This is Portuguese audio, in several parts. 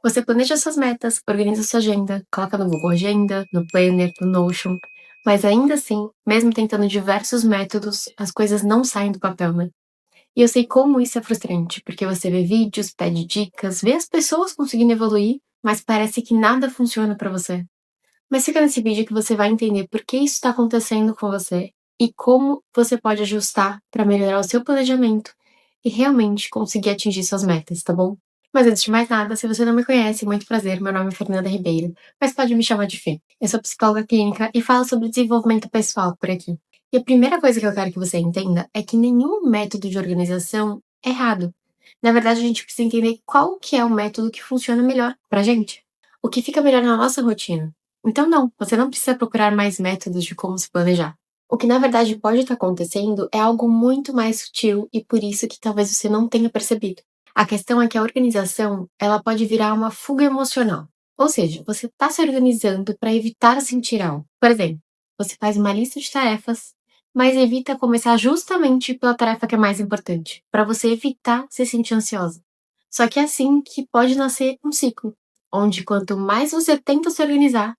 Você planeja suas metas, organiza sua agenda, coloca no Google Agenda, no Planner, no Notion, mas ainda assim, mesmo tentando diversos métodos, as coisas não saem do papel, né? E eu sei como isso é frustrante, porque você vê vídeos, pede dicas, vê as pessoas conseguindo evoluir, mas parece que nada funciona pra você. Mas fica nesse vídeo que você vai entender por que isso está acontecendo com você e como você pode ajustar para melhorar o seu planejamento e realmente conseguir atingir suas metas, tá bom? Mas antes de mais nada, se você não me conhece, muito prazer, meu nome é Fernanda Ribeiro, mas pode me chamar de Fê. Eu sou psicóloga clínica e falo sobre desenvolvimento pessoal por aqui. E a primeira coisa que eu quero que você entenda é que nenhum método de organização é errado. Na verdade, a gente precisa entender qual que é o método que funciona melhor pra gente. O que fica melhor na nossa rotina. Então não, você não precisa procurar mais métodos de como se planejar. O que na verdade pode estar acontecendo é algo muito mais sutil e por isso que talvez você não tenha percebido. A questão é que a organização, ela pode virar uma fuga emocional. Ou seja, você está se organizando para evitar sentir algo. Por exemplo, você faz uma lista de tarefas, mas evita começar justamente pela tarefa que é mais importante, para você evitar se sentir ansiosa. Só que é assim que pode nascer um ciclo, onde quanto mais você tenta se organizar,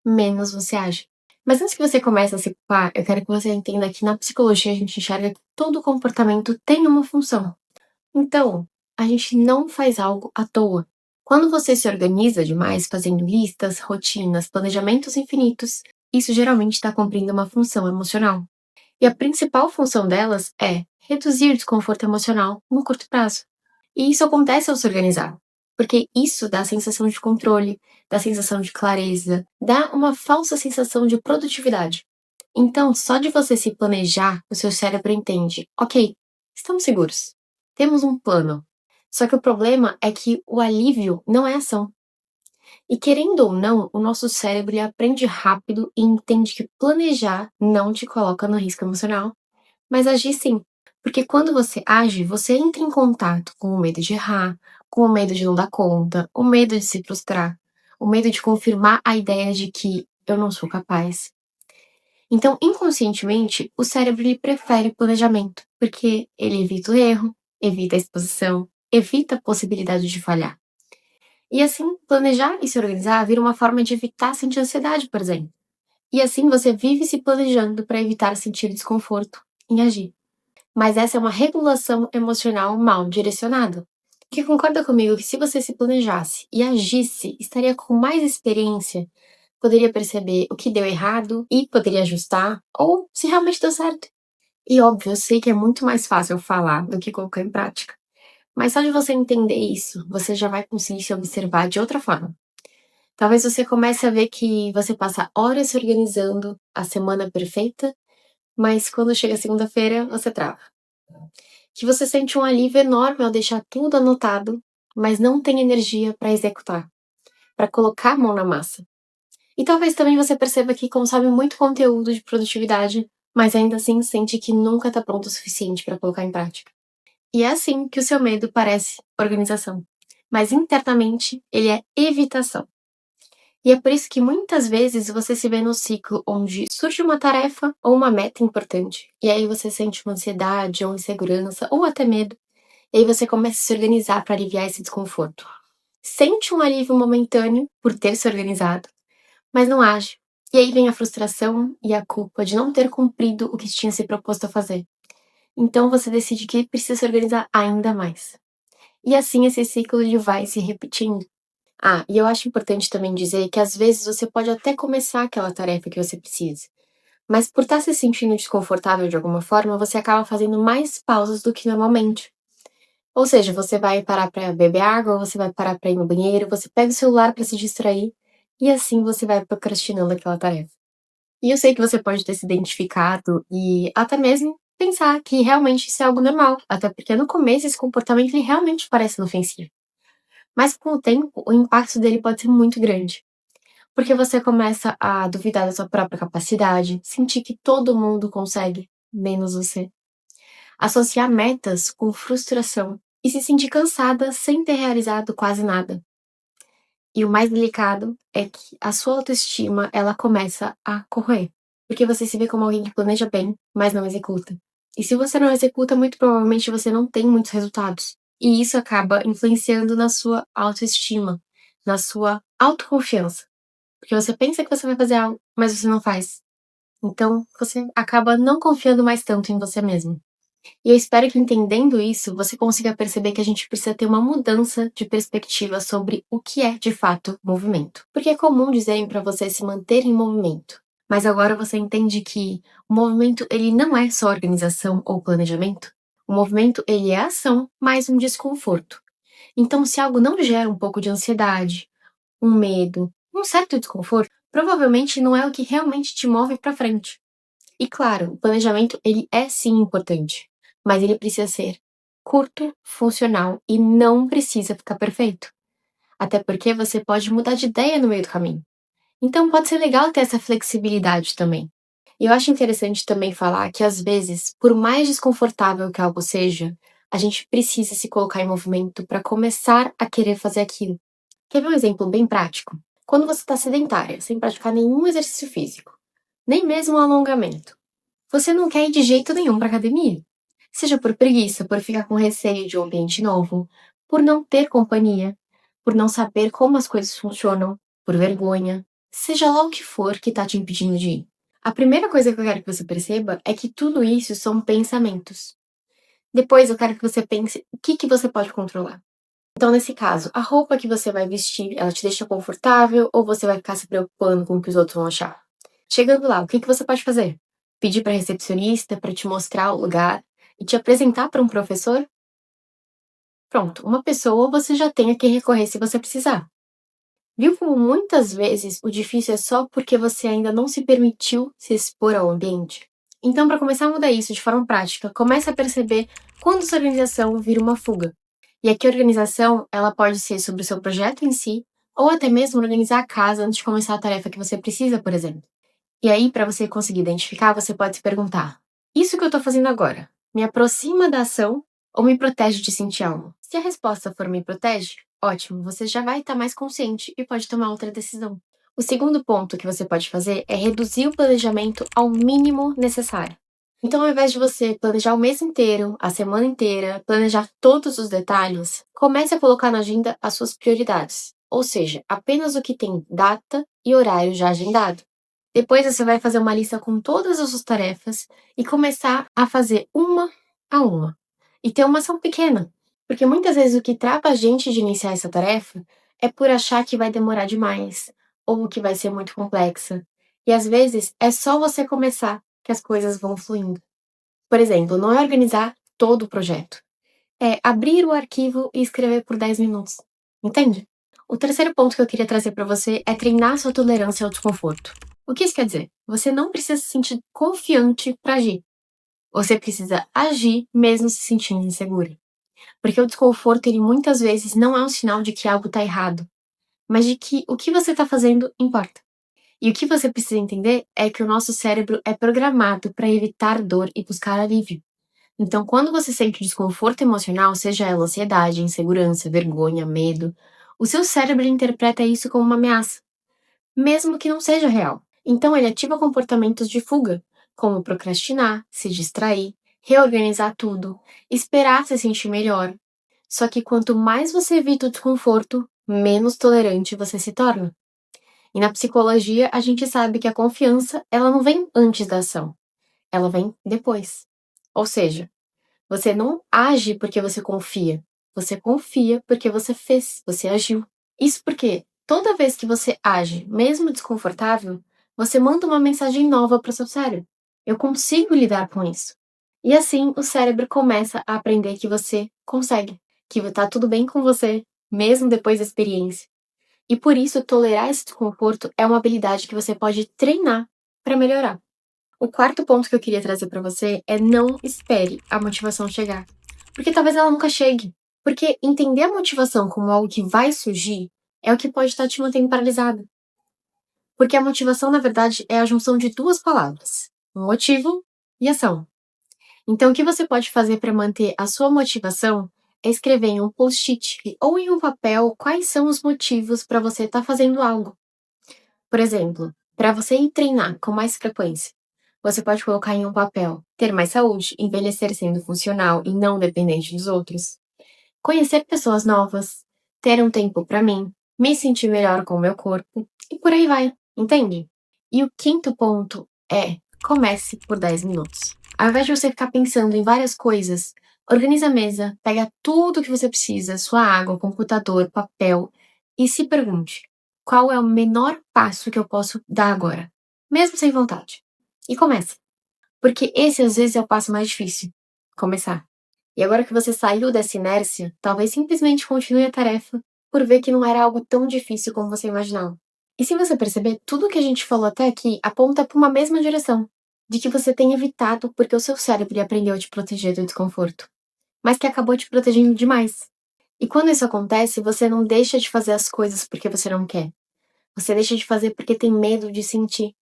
menos você age. Mas antes que você comece a se culpar, eu quero que você entenda que na psicologia a gente enxerga que todo comportamento tem uma função. Então, a gente não faz algo à toa. Quando você se organiza demais fazendo listas, rotinas, planejamentos infinitos, isso geralmente está cumprindo uma função emocional. E a principal função delas é reduzir o desconforto emocional no curto prazo. E isso acontece ao se organizar, porque isso dá a sensação de controle, dá a sensação de clareza, dá uma falsa sensação de produtividade. Então, só de você se planejar, o seu cérebro entende: ok, estamos seguros, temos um plano. Só que o problema é que o alívio não é ação. E querendo ou não, o nosso cérebro ele aprende rápido e entende que planejar não te coloca no risco emocional, mas agir sim. Porque quando você age, você entra em contato com o medo de errar, com o medo de não dar conta, o medo de se frustrar, o medo de confirmar a ideia de que eu não sou capaz. Então, inconscientemente, o cérebro ele prefere planejamento, porque ele evita o erro, evita a exposição, evita a possibilidade de falhar. E assim, planejar e se organizar vira uma forma de evitar sentir ansiedade, por exemplo. E assim você vive se planejando para evitar sentir desconforto em agir. Mas essa é uma regulação emocional mal direcionada. Porque concorda comigo que se você se planejasse e agisse, estaria com mais experiência, poderia perceber o que deu errado e poderia ajustar, ou se realmente deu certo. E óbvio, eu sei que é muito mais fácil falar do que colocar em prática. Mas só de você entender isso, você já vai conseguir se observar de outra forma. Talvez você comece a ver que você passa horas se organizando a semana perfeita, mas quando chega segunda-feira, você trava. Que você sente um alívio enorme ao deixar tudo anotado, mas não tem energia para executar, para colocar a mão na massa. E talvez também você perceba que consome muito conteúdo de produtividade, mas ainda assim sente que nunca está pronto o suficiente para colocar em prática. E é assim que o seu medo parece organização, mas internamente ele é evitação. E é por isso que muitas vezes você se vê no ciclo onde surge uma tarefa ou uma meta importante, e aí você sente uma ansiedade ou insegurança ou até medo, e aí você começa a se organizar para aliviar esse desconforto. Sente um alívio momentâneo por ter se organizado, mas não age. E aí vem a frustração e a culpa de não ter cumprido o que tinha se proposto a fazer. Então você decide que precisa se organizar ainda mais. E assim esse ciclo ele vai se repetindo. Ah, e eu acho importante também dizer que às vezes você pode até começar aquela tarefa que você precisa, mas por estar se sentindo desconfortável de alguma forma, você acaba fazendo mais pausas do que normalmente. Ou seja, você vai parar para beber água, você vai parar para ir no banheiro, você pega o celular para se distrair, e assim você vai procrastinando aquela tarefa. E eu sei que você pode ter se identificado e até mesmo pensar que realmente isso é algo normal, até porque no começo esse comportamento ele realmente parece inofensivo. Mas com o tempo, o impacto dele pode ser muito grande, porque você começa a duvidar da sua própria capacidade, sentir que todo mundo consegue, menos você. Associar metas com frustração e se sentir cansada sem ter realizado quase nada. E o mais delicado é que a sua autoestima, ela começa a corroer, porque você se vê como alguém que planeja bem, mas não executa. E se você não executa, muito provavelmente você não tem muitos resultados. E isso acaba influenciando na sua autoestima, na sua autoconfiança. Porque você pensa que você vai fazer algo, mas você não faz. Então, você acaba não confiando mais tanto em você mesmo. E eu espero que entendendo isso, você consiga perceber que a gente precisa ter uma mudança de perspectiva sobre o que é, de fato, movimento. Porque é comum dizerem para você se manter em movimento, mas agora você entende que o movimento ele não é só organização ou planejamento. O movimento ele é ação mais um desconforto. Então, se algo não gera um pouco de ansiedade, um medo, um certo desconforto, provavelmente não é o que realmente te move para frente. E claro, o planejamento ele é sim importante, mas ele precisa ser curto, funcional e não precisa ficar perfeito. Até porque você pode mudar de ideia no meio do caminho. Então pode ser legal ter essa flexibilidade também. E eu acho interessante também falar que às vezes, por mais desconfortável que algo seja, a gente precisa se colocar em movimento para começar a querer fazer aquilo. Quer ver um exemplo bem prático? Quando você está sedentária, sem praticar nenhum exercício físico, nem mesmo um alongamento, você não quer ir de jeito nenhum para academia. Seja por preguiça, por ficar com receio de um ambiente novo, por não ter companhia, por não saber como as coisas funcionam, por vergonha, seja lá o que for que tá te impedindo de ir. A primeira coisa que eu quero que você perceba é que tudo isso são pensamentos. Depois eu quero que você pense o que você pode controlar. Então, nesse caso, a roupa que você vai vestir, ela te deixa confortável ou você vai ficar se preocupando com o que os outros vão achar? Chegando lá, o que você pode fazer? Pedir para a recepcionista para te mostrar o lugar e te apresentar para um professor? Pronto, uma pessoa você já tem a quem recorrer se você precisar. Viu como muitas vezes o difícil é só porque você ainda não se permitiu se expor ao ambiente? Então, para começar a mudar isso de forma prática, comece a perceber quando sua organização vira uma fuga. E aqui a organização, ela pode ser sobre o seu projeto em si, ou até mesmo organizar a casa antes de começar a tarefa que você precisa, por exemplo. E aí, para você conseguir identificar, você pode se perguntar: isso que eu estou fazendo agora me aproxima da ação ou me protege de sentir algo? Se a resposta for me protege, ótimo, você já vai estar mais consciente e pode tomar outra decisão. O segundo ponto que você pode fazer é reduzir o planejamento ao mínimo necessário. Então, ao invés de você planejar o mês inteiro, a semana inteira, planejar todos os detalhes, comece a colocar na agenda as suas prioridades, ou seja, apenas o que tem data e horário já agendado. Depois você vai fazer uma lista com todas as suas tarefas e começar a fazer uma a uma. E ter uma ação pequena, porque muitas vezes o que trava a gente de iniciar essa tarefa é por achar que vai demorar demais ou que vai ser muito complexa. E às vezes é só você começar que as coisas vão fluindo. Por exemplo, não é organizar todo o projeto, é abrir o arquivo e escrever por 10 minutos. Entende? O terceiro ponto que eu queria trazer para você é treinar sua tolerância ao desconforto. O que isso quer dizer? Você não precisa se sentir confiante para agir. Você precisa agir mesmo se sentindo insegura. Porque o desconforto, ele muitas vezes não é um sinal de que algo está errado, mas de que o que você está fazendo importa. E o que você precisa entender é que o nosso cérebro é programado para evitar dor e buscar alívio. Então, quando você sente desconforto emocional, seja ela ansiedade, insegurança, vergonha, medo, o seu cérebro interpreta isso como uma ameaça, mesmo que não seja real. Então, ele ativa comportamentos de fuga, como procrastinar, se distrair, reorganizar tudo, esperar se sentir melhor. Só que quanto mais você evita o desconforto, menos tolerante você se torna. E na psicologia, a gente sabe que a confiança, ela não vem antes da ação, ela vem depois. Ou seja, você não age porque você confia porque você fez, você agiu. Isso porque toda vez que você age, mesmo desconfortável, você manda uma mensagem nova para o seu cérebro. Eu consigo lidar com isso. E assim o cérebro começa a aprender que você consegue, que tá tudo bem com você, mesmo depois da experiência. E por isso tolerar esse desconforto é uma habilidade que você pode treinar para melhorar. O quarto ponto que eu queria trazer para você é não espere a motivação chegar, porque talvez ela nunca chegue. Porque entender a motivação como algo que vai surgir é o que pode estar te mantendo paralisada. Porque a motivação, na verdade, é a junção de duas palavras: motivo e ação. Então, o que você pode fazer para manter a sua motivação é escrever em um post-it ou em um papel quais são os motivos para você estar fazendo algo. Por exemplo, para você ir treinar com mais frequência, você pode colocar em um papel: ter mais saúde, envelhecer sendo funcional e não dependente dos outros, conhecer pessoas novas, ter um tempo para mim, me sentir melhor com o meu corpo e por aí vai, entende? E o quinto ponto é: comece por 10 minutos. Ao invés de você ficar pensando em várias coisas, organiza a mesa, pega tudo que você precisa, sua água, computador, papel, e se pergunte: qual é o menor passo que eu posso dar agora, mesmo sem vontade? E comece. Porque esse às vezes é o passo mais difícil, começar. E agora que você saiu dessa inércia, talvez simplesmente continue a tarefa por ver que não era algo tão difícil como você imaginava. E se você perceber, tudo que a gente falou até aqui aponta para uma mesma direção, de que você tem evitado porque o seu cérebro aprendeu a te proteger do desconforto, mas que acabou te protegendo demais. E quando isso acontece, você não deixa de fazer as coisas porque você não quer. Você deixa de fazer porque tem medo de sentir.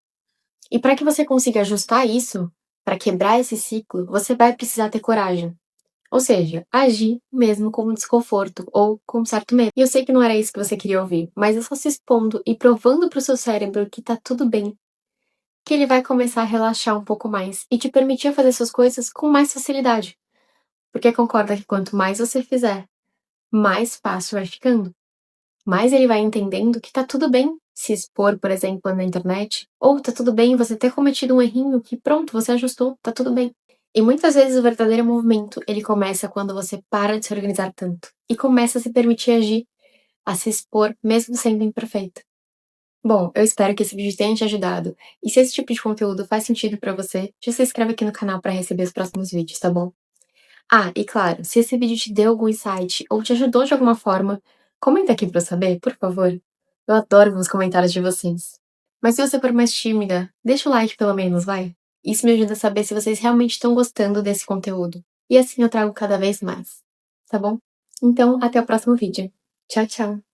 E para que você consiga ajustar isso, para quebrar esse ciclo, você vai precisar ter coragem. Ou seja, agir mesmo com desconforto ou com certo medo. E eu sei que não era isso que você queria ouvir, mas é só se expondo e provando para o seu cérebro que tá tudo bem, que ele vai começar a relaxar um pouco mais e te permitir fazer suas coisas com mais facilidade. Porque concorda que quanto mais você fizer, mais fácil vai ficando. Mais ele vai entendendo que tá tudo bem se expor, por exemplo, na internet, ou tá tudo bem você ter cometido um errinho que pronto, você ajustou, tá tudo bem. E muitas vezes o verdadeiro movimento, ele começa quando você para de se organizar tanto e começa a se permitir agir, a se expor, mesmo sendo imperfeita. Bom, eu espero que esse vídeo tenha te ajudado. E se esse tipo de conteúdo faz sentido pra você, já se inscreve aqui no canal pra receber os próximos vídeos, tá bom? Ah, e claro, se esse vídeo te deu algum insight ou te ajudou de alguma forma, comenta aqui pra eu saber, por favor. Eu adoro ver os comentários de vocês. Mas se você for mais tímida, deixa o like pelo menos, vai. Isso me ajuda a saber se vocês realmente estão gostando desse conteúdo. E assim eu trago cada vez mais. Tá bom? Então, até o próximo vídeo. Tchau, tchau.